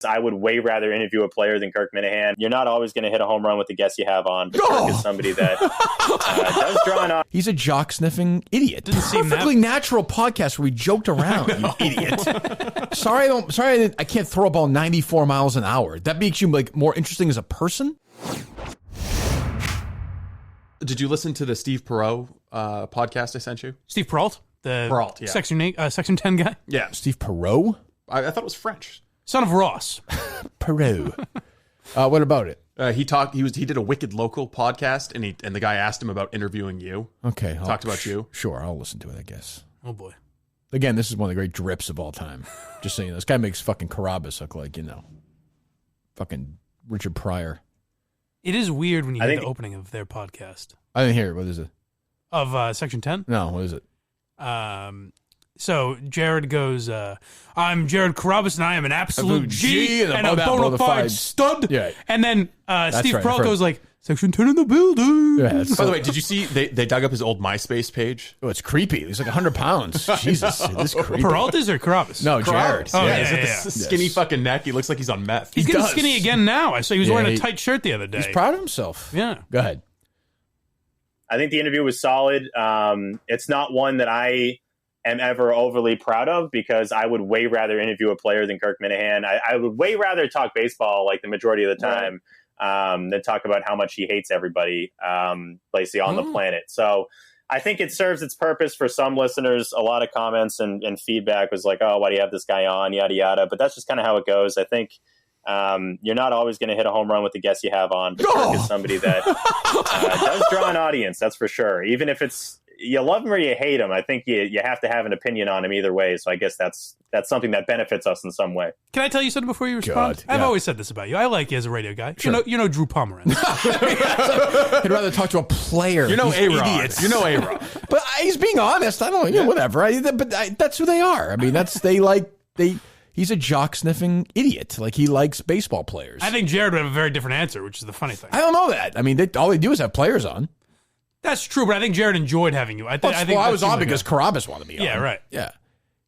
I would way rather interview a player than Kirk Minihane. You're not always going to hit a home run with the guests you have on, but Kirk is somebody that does draw an audience. He's a jock-sniffing idiot. Didn't seem Perfectly natural podcast where we joked around, you idiot. Sorry, I can't throw a ball 94 miles an hour. That makes you like more interesting as a person? Did you listen to the Steve Perrault podcast I sent you? Steve Perrault? The Perrault, yeah. Section 10 guy? Yeah. Steve Perrault? I thought it was French. Son of Ross. Perrault. What about it? He did a Wicked Local podcast, and the guy asked him about interviewing you. Okay. Talked about you. Sure, I'll listen to it, I guess. Oh, boy. Again, this is one of the great drips of all time. Just saying, this guy makes fucking Carrabis look like, fucking Richard Pryor. It is weird when you hear the opening of their podcast. I didn't hear it. What is it? Of Section 10? No, what is it? So Jared goes, I'm Jared Carrabis, and I am an absolute G and a bona fide stud. Yeah. And then Steve right, Perrault goes like, Section 10 in the building. Yeah, By the way, did you see they dug up his old MySpace page? Oh, it's creepy. He's like 100 pounds. Jesus, this is creepy. Perrault is or Carrabis? No, Jared. Oh, He's got this skinny fucking neck. He looks like he's on meth. He's getting skinny again now. I saw he was wearing a tight shirt the other day. He's proud of himself. Yeah. Go ahead. I think the interview was solid. It's not one that I am ever overly proud of because I would way rather interview a player than Kirk Minihane. I would way rather talk baseball like the majority of the time than talk about how much he hates everybody basically on the planet. So I think it serves its purpose for some listeners. A lot of comments and feedback was like, oh, why do you have this guy on, yada, yada. But that's just kind of how it goes. I think you're not always going to hit a home run with the guests you have on, but Kirk is somebody that does draw an audience, that's for sure. Even if it's you love him or you hate him, I think you have to have an opinion on him either way. So I guess that's something that benefits us in some way. Can I tell you something before you respond? I've always said this about you. I like you as a radio guy. Sure. You know Drew Pomeranz. I'd rather talk to a player. You know A-Rod. Idiots. You know A-Rod. But he's being honest. I don't know. Whatever. That's who they are. I mean, he's a jock-sniffing idiot. Like, he likes baseball players. I think Jared would have a very different answer, which is the funny thing. I don't know that. I mean, all they do is have players on. That's true, but I think Jared enjoyed having you. I was on because Carrabis wanted me on. Yeah, right. Yeah.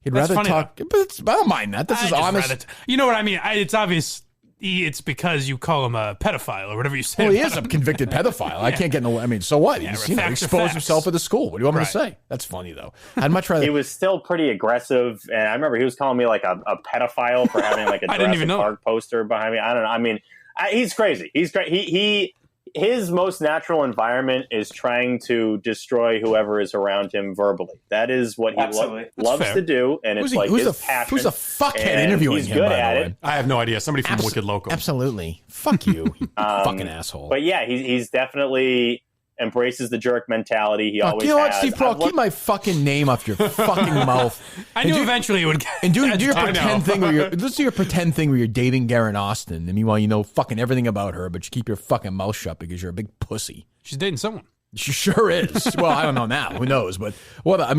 He'd rather talk. But I don't mind that. This is honest. You know what I mean? It's obvious. It's because you call him a pedophile or whatever you say. Well, he is a convicted pedophile. I can't get no. I mean, so what? He's exposed himself at the school. What do you want me to say? That's funny though. I'd much rather. He was still pretty aggressive, and I remember he was calling me like a pedophile for having like a Jurassic Park poster behind me. I don't know. I mean, he's crazy. He's great. His most natural environment is trying to destroy whoever is around him verbally. That is what he loves to do, and it's like his passion. Who's a fuckhead interviewing him? He's good at it. I have no idea. Somebody from Wicked Local. Absolutely. Fuck you, you fucking asshole. But yeah, he's definitely embraces the jerk mentality. He always has. You know what, Steve Perrault? Keep my fucking name off your fucking mouth. I knew eventually it would get. And do your pretend thing let's do your pretend thing where you're dating Garen Austin, and meanwhile you know fucking everything about her, but you keep your fucking mouth shut because you're a big pussy. She's dating someone. She sure is. Well, I don't know now. Who knows? But fuck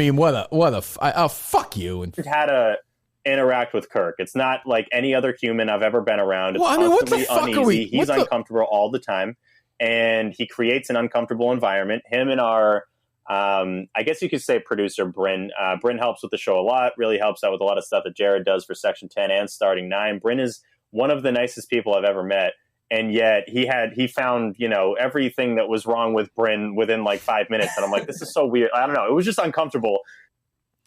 you. And had to interact with Kirk. It's not like any other human I've ever been around. It's what the fuck uneasy. are we? He's uncomfortable all the time. And he creates an uncomfortable environment. Him and our, I guess you could say producer, Bryn. Bryn helps with the show a lot, really helps out with a lot of stuff that Jared does for Section 10 and Starting 9. Bryn is one of the nicest people I've ever met. And yet he found, everything that was wrong with Bryn within like 5 minutes. And I'm like, this is so weird. I don't know. It was just uncomfortable.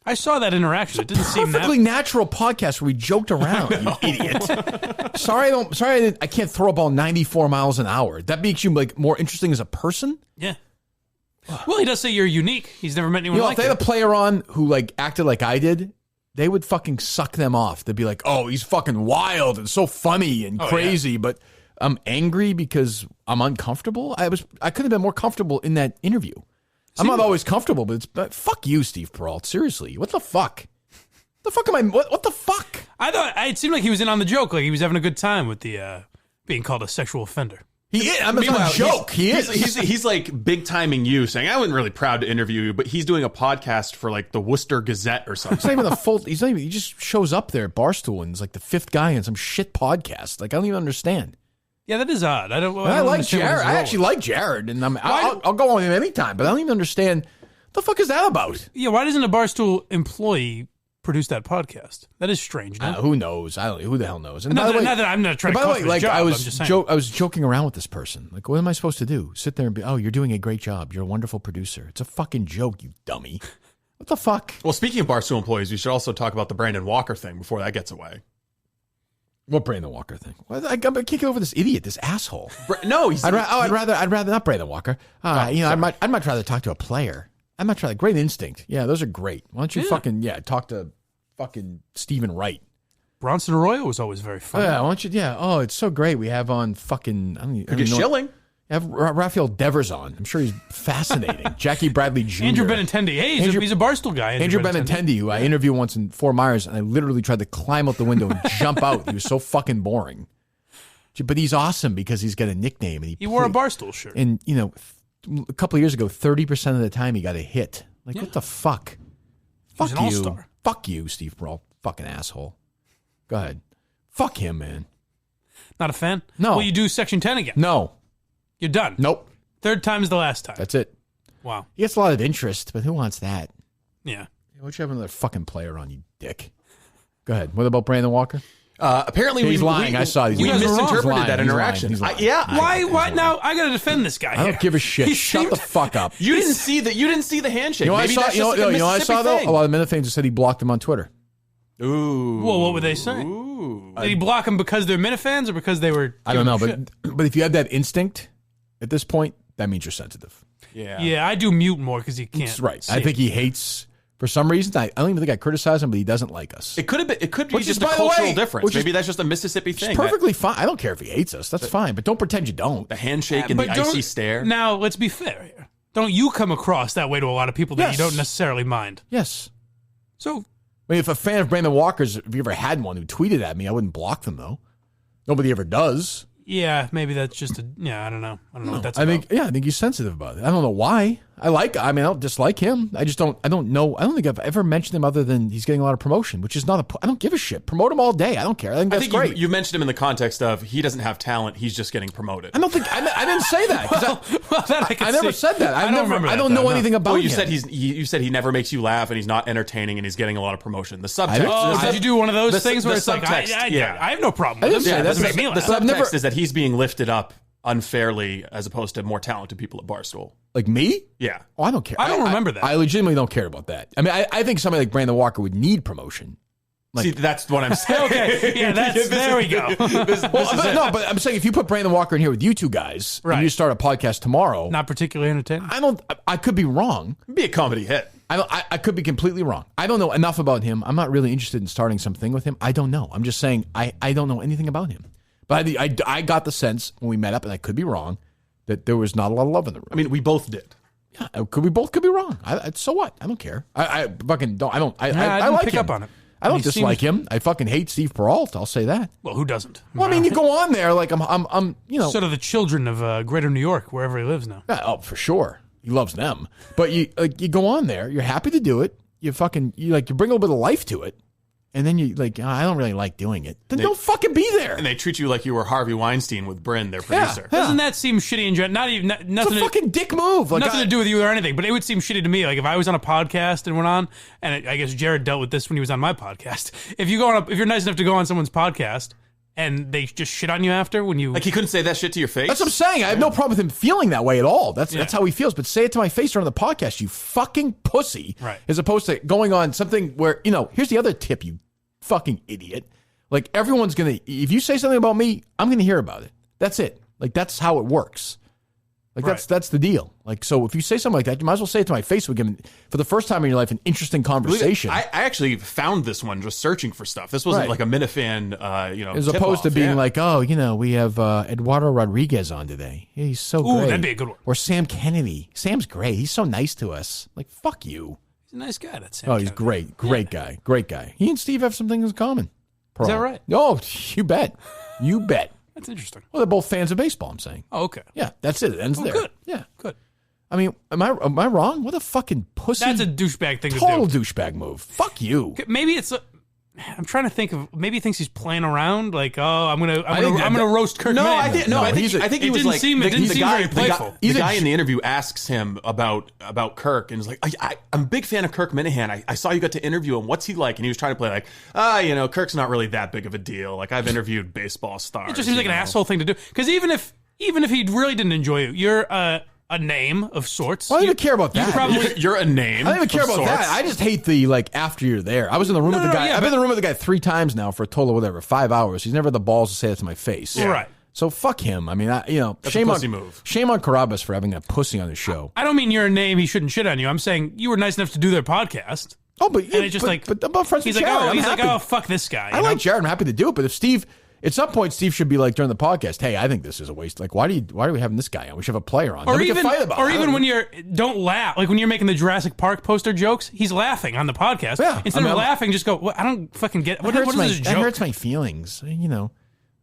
I saw that interaction. It didn't seem perfectly natural podcast where we joked around, you idiot. Sorry, I can't throw a ball 94 miles an hour. That makes you like more interesting as a person? Yeah. Well, he does say you're unique. He's never met anyone like if they had a player on who like acted like I did, they would fucking suck them off. They'd be like, oh, he's fucking wild and so funny and crazy, but I'm angry because I'm uncomfortable. I could have been more comfortable in that interview. I'm not always comfortable, but fuck you, Steve Perrault. Seriously, what the fuck? The fuck am I? What the fuck? I thought it seemed like he was in on the joke, like he was having a good time with the being called a sexual offender. He is. I'm a joke. He's like big timing you, saying I wasn't really proud to interview you, but he's doing a podcast for like the Worcester Gazette or something. It's not even the full. He's not even. He just shows up there at Barstool and is like the fifth guy in some shit podcast. Like I don't even understand. Yeah, that is odd. I like Jared. I actually like Jared, and I'll go on him anytime. But I don't even understand the fuck is that about. Yeah, why doesn't a Barstool employee produce that podcast? That is strange. No? Who knows? I don't. Who the hell knows? And not that I'm not trying to. By the way, like job, I was joking around with this person. Like, what am I supposed to do? Sit there and be, oh, you're doing a great job. You're a wonderful producer. It's a fucking joke, you dummy. What the fuck? Well, speaking of Barstool employees, we should also talk about the Brandon Walker thing before that gets away. What Brandon Walker thing? Well, I can't get over this idiot, this asshole. No, he's. I'd rather not Brandon Walker. I'd much rather talk to a player. I'd much rather great instinct. Yeah, those are great. Why don't you talk to fucking Stephen Wright. Bronson Arroyo was always very fun. Yeah, why don't you? Yeah. Oh, it's so great. We have on fucking. I don't know. Schilling. Have Rafael Devers on. I'm sure he's fascinating. Jackie Bradley Jr. Andrew Benintendi. Hey, he's a Barstool guy. Andrew Benintendi, who I interviewed once in Fort Myers, and I literally tried to climb out the window and jump out. He was so fucking boring. But he's awesome because he's got a nickname. And he wore a Barstool shirt. And, a couple of years ago, 30% of the time he got a hit. Like, what the fuck? Fuck he's an all-star. Fuck you, Steve Perrault. Fucking asshole. Go ahead. Fuck him, man. Not a fan? No. Will you do Section 10 again? No. You're done? Nope. Third time's the last time. That's it. Wow. He gets a lot of interest, but who wants that? Yeah. Why don't you have another fucking player on, you dick? Go ahead. What about Brandon Walker? Apparently, he's lying. I saw. We misinterpreted that interaction. He's lying. Why? Now I got to defend this guy. I don't give a shit. Shut the fuck up. You didn't see the handshake. You know what I saw? You know what I saw though? A lot of Minifans said he blocked him on Twitter. Ooh. Well, what were they saying? Ooh. Did he block him because they're Minifans or because they were? I don't know, but if you have that instinct at this point, that means you're sensitive. Yeah. Yeah, I do mute more because he can't. That's right. I think he hates. For some reason, I don't even think I criticize him, but he doesn't like us. It could be just a cultural difference. Maybe that's just a Mississippi thing. It's perfectly fine. I don't care if he hates us. That's fine. But don't pretend you don't. The handshake and the icy stare. Now, let's be fair here. Don't you come across that way to a lot of people that you don't necessarily mind? Yes. So, I mean, if a fan of Brandon Walker's, if you ever had one who tweeted at me, I wouldn't block them, though. Nobody ever does. Yeah, maybe that's just I don't know. I don't know what that's about. I think he's sensitive about it. I don't know why. I don't dislike him. I don't know. I don't think I've ever mentioned him other than he's getting a lot of promotion, which is not I don't give a shit. Promote him all day. I don't care. I think that's great. You mentioned him in the context of he doesn't have talent. He's just getting promoted. I don't think, I didn't say that. I never said that. I don't know anything about him. You said you said he never makes you laugh and he's not entertaining and he's getting a lot of promotion. The subtext. Did you do one of those things where it's like, I have no problem with him. The subtext is that he's being lifted up unfairly as opposed to more talented people at Barstool. Like me? Yeah. Oh, I don't care. I don't remember that. I legitimately don't care about that. I mean, I think somebody like Brandon Walker would need promotion. Like, see, that's what I'm saying. Okay. Yeah, there we go. But I'm saying if you put Brandon Walker in here with you two guys and you start a podcast tomorrow. Not particularly entertaining? I could be wrong. It'd be a comedy hit. I could be completely wrong. I don't know enough about him. I'm not really interested in starting something with him. I don't know. I'm just saying I don't know anything about him. But I got the sense when we met up, and I could be wrong, that there was not a lot of love in the room. I mean, we both did. Yeah, we both could be wrong. So what? I don't care. I fucking don't. I like pick him. Up on it. I don't dislike him. I fucking hate Steve Perrault. I'll say that. Well, who doesn't? Well, I mean, you go on there like I'm sort of the children of Greater New York, wherever he lives now. Oh, for sure, he loves them. But you go on there. You're happy to do it. You bring a little bit of life to it. And then you I don't really like doing it. Then don't fucking be there. And they treat you like you were Harvey Weinstein with Bryn, their producer. Yeah. Doesn't that seem shitty in general? Nothing. It's a fucking dick move. Nothing to do with you or anything. But it would seem shitty to me. Like if I was on a podcast and went on, and I guess Jared dealt with this when he was on my podcast. If you're nice enough to go on someone's podcast and they just shit on you after when you he couldn't say that shit to your face. That's what I'm saying. I have no problem with him feeling that way at all. That's how he feels. But say it to my face during the podcast, you fucking pussy. Right. As opposed to going on something where here's the other tip, you fucking idiot. Like everyone's gonna, if you say something about me, I'm gonna hear about it. That's it. Like that's how it works. Like that's the deal. Like so, if you say something like that, you might as well say it to my face. We give for the first time in your life an interesting conversation. I actually found this one just searching for stuff. This wasn't like a Minifan, as opposed to being like, we have Eduardo Rodriguez on today. Yeah, he's so great. That'd be a good one. Or Sam Kennedy. Sam's great. He's so nice to us. Like fuck you. He's a nice guy, that Sam. He's great. Great guy. He and Steve have some things in common. Is that right? Oh, you bet. You bet. That's interesting. Well, they're both fans of baseball, I'm saying. Oh, okay. Yeah, that's it. It ends there. Good. Yeah. Good. I mean, am I wrong? What a fucking pussy. That's a douchebag thing to do. Total douchebag move. Fuck you. Maybe it's I'm trying to think of maybe he thinks he's playing around. Like, oh, I'm gonna roast Kirk. No, Minihane. I think he was like it didn't seem very playful. The guy in the interview asks him about Kirk and is like, I'm a big fan of Kirk Minihane. I saw you got to interview him. What's he like? And he was trying to play like, Kirk's not really that big of a deal. Like I've interviewed baseball stars. It just seems like an asshole thing to do. Because even if he really didn't enjoy you, you're a name of sorts. Well, I don't even care about that. You're a name. I don't even care about that. I just hate the after you're there. I was in the room with the guy. I've been in the room with the guy 3 times now for a total of whatever 5 hours. He's never had the balls to say that to my face. Yeah. Right. So fuck him. I mean, That's shame a pussy move. Shame on Carrabis for having a pussy on his show. I don't mean you're a name. He shouldn't shit on you. I'm saying you were nice enough to do their podcast. Oh, but and it's just but I'm friends with Jared. He's like, oh, fuck this guy. I like Jared. I'm happy to do it. But if Steve. At some point, Steve should be like during the podcast, "Hey, I think this is a waste. Like, why are we having this guy on? We should have a player on." Or even when you're don't laugh, like when you're making the Jurassic Park poster jokes, he's laughing on the podcast. Yeah, instead of laughing, just go. Well, I don't fucking get. What is this joke? That hurts my feelings.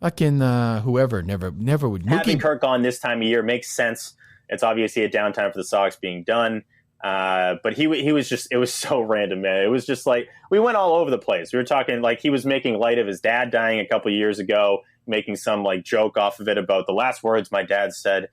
Fucking whoever never would. Having Kirk on this time of year makes sense. It's obviously a downtime for the Sox being done. But he was just, it was so random, man. It was just like, we went all over the place. We were talking like he was making light of his dad dying a couple years ago, making some like joke off of it about the last words my dad said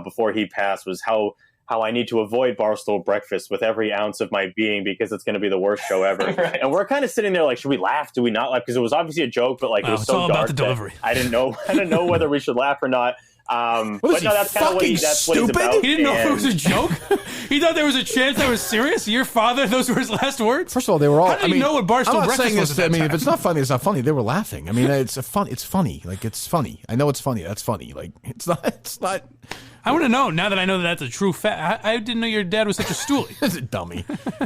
before he passed was how I need to avoid Barstool breakfast with every ounce of my being because it's going to be the worst show ever. Right. And we're kind of sitting there like, should we laugh? Do we not laugh? Because it was obviously a joke, but like it was so all dark about the delivery. I didn't know whether we should laugh or not. But no, that's kind of what he's about. He didn't know if it was a joke. He thought there was a chance that was serious. Your father, those were his last words. First of all, they were all. How did he know what Barstool breakfast was? If it's not funny, it's not funny. They were laughing. I mean, it's funny. Like it's funny. I know it's funny. That's funny. Like it's not. I want to know now that I know that that's a true fact. I didn't know your dad was such a stoolie. That's a dummy.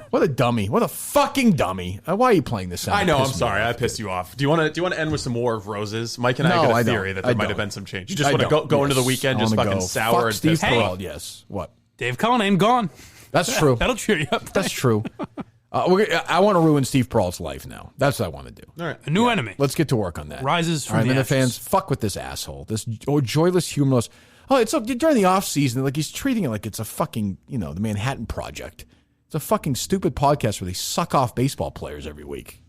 What a dummy. What a fucking dummy. Why are you playing this? I know. I'm sorry. I pissed you off. Do you want to end with some War of Roses? Mike and I got a theory that there might have been some change. You just want to go into the weekend just fucking sour and Steve pissed Perrault. Yes. What? Dave Cullinane gone. That's true. That'll cheer you up. That's true. I want to ruin Steve Perrault's life now. That's what I want to do. All right. A new enemy. Let's get to work on that. Rises from the ashes. Minifans, fuck with this asshole. This joyless, humorless. Oh, it's during the off season. Like he's treating it like it's a fucking the Manhattan Project. It's a fucking stupid podcast where they suck off baseball players every week.